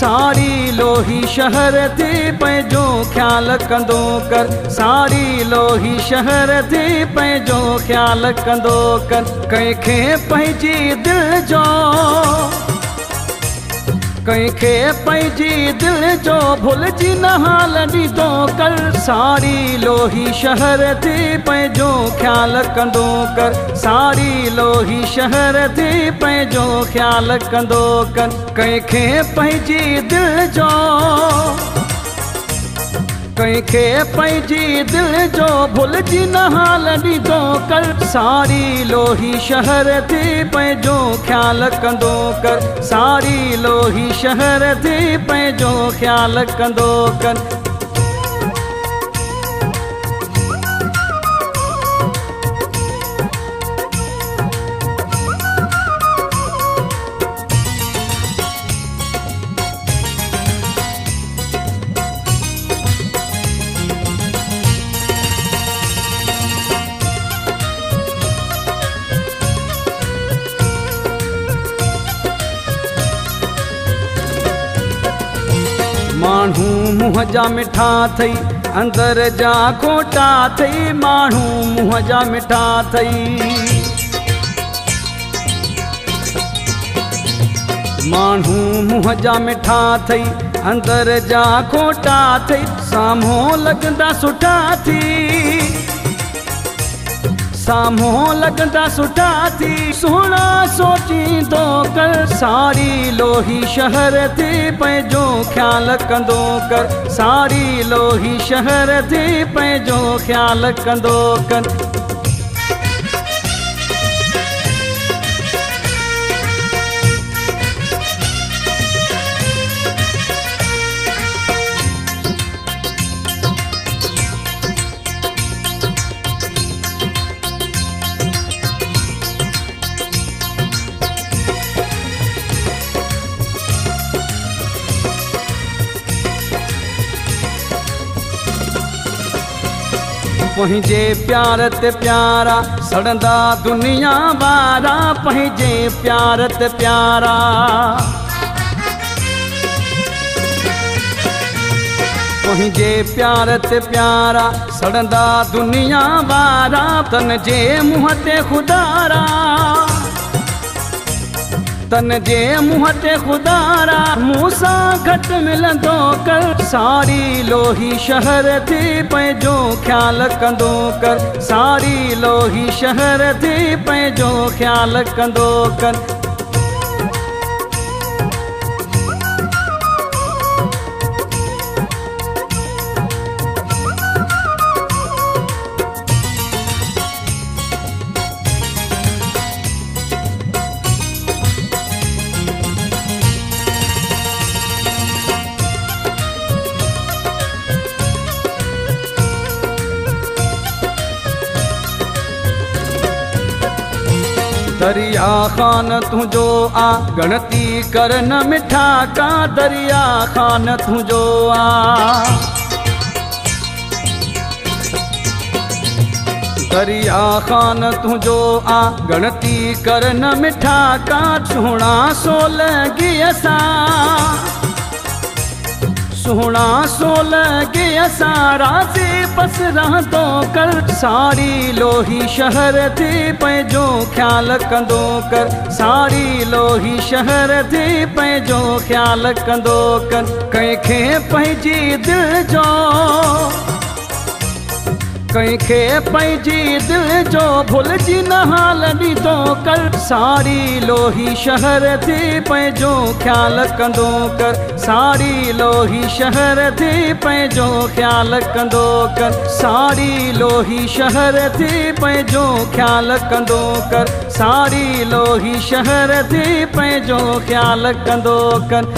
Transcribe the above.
सारी लोही शहर थी पंहिंजो ख्याल कंदो कर। सारी लोही शहर थी पंहिंजो ख्याल कंदो कर। कंहिंखे पंहिंजी दिल जो कंहिंखे पंहिंजी दिल जो भुलिजी न हाल ॾींदो कर। सारी लोही शहर थी पंहिंजो ख्याल कंदो कर। सारी लोही शहर थी पंहिंजो ख्याल कंदो कर। कंहिंखे पंहिंजी दिल जो कंहिंखे पंहिंजी दिल जो भुलिजी न हाल ॾींदो कर। सारी लोही शहर थी पंहिंजो ख्याल कंदो कर। सारी लोही शहर थी पंहिंजो ख्याल कंदो कर। माण्हू मुंहं जा मिठा थई अंदर जा खोटा थई। माण्हू मुंहं जा मिठा थई माण्हू मुंहं जा मिठा थई अंदर जा खोटा थई। साम्हूं लॻंदा सुठा थी साम्हूं लॻंदा सुठा थी सुहिणा सोचींदो कर। सारी लोही शहर थी पंहिंजो ख्याल कंदो कर। सारी लोही शहर थी पंहिंजो ख्याल कंदो कर। पंहिंजे प्यार ते प्यारा सड़ंदा दुनिया वारा। पंहिंजे प्यार ते प्यारा पंहिंजे प्यार ते प्यारा सड़ंदा दुनिया वारा। तन जे मुंहं ते खुदारा तन जे मुंहं ते खुदारा मूंसां घटि मिलंदो कर। सारी लोही शहर थी पंहिंजो ख्याल कंदो कर। सारी लोही शहर थी पंहिंजो ख्याल कंदो कर। दरिया खान तुझो आ गणती कर न मिठा का। दरिया खान तुझो आ दरिया खान तुझो आ गणती कर न मिठा का। सुहिणा सोलगी असां सुहिणा सोलगी असां राज़ी बस रहंदो कर। सारी लोही शहर थी पंहिंजो ख्याल कंदो कर। सारी लोही शहर थी पंहिंजो ख्याल कंदो कर। कंहिंखे पंहिंजी दिल जो कंहिंखे पंहिंजी दिल जो भुलिजी न हाल ॾींदो कर। सारी लोही शहर थी पंहिंजो ख्याल कंदो कर। सारी लोही शहर थी पंहिंजो ख्याल कंदो कर। सारी लोही शहर थी पंहिंजो ख्याल कंदो कर। सारी लोही शहर थी पंहिंजो ख्याल कंदो कर।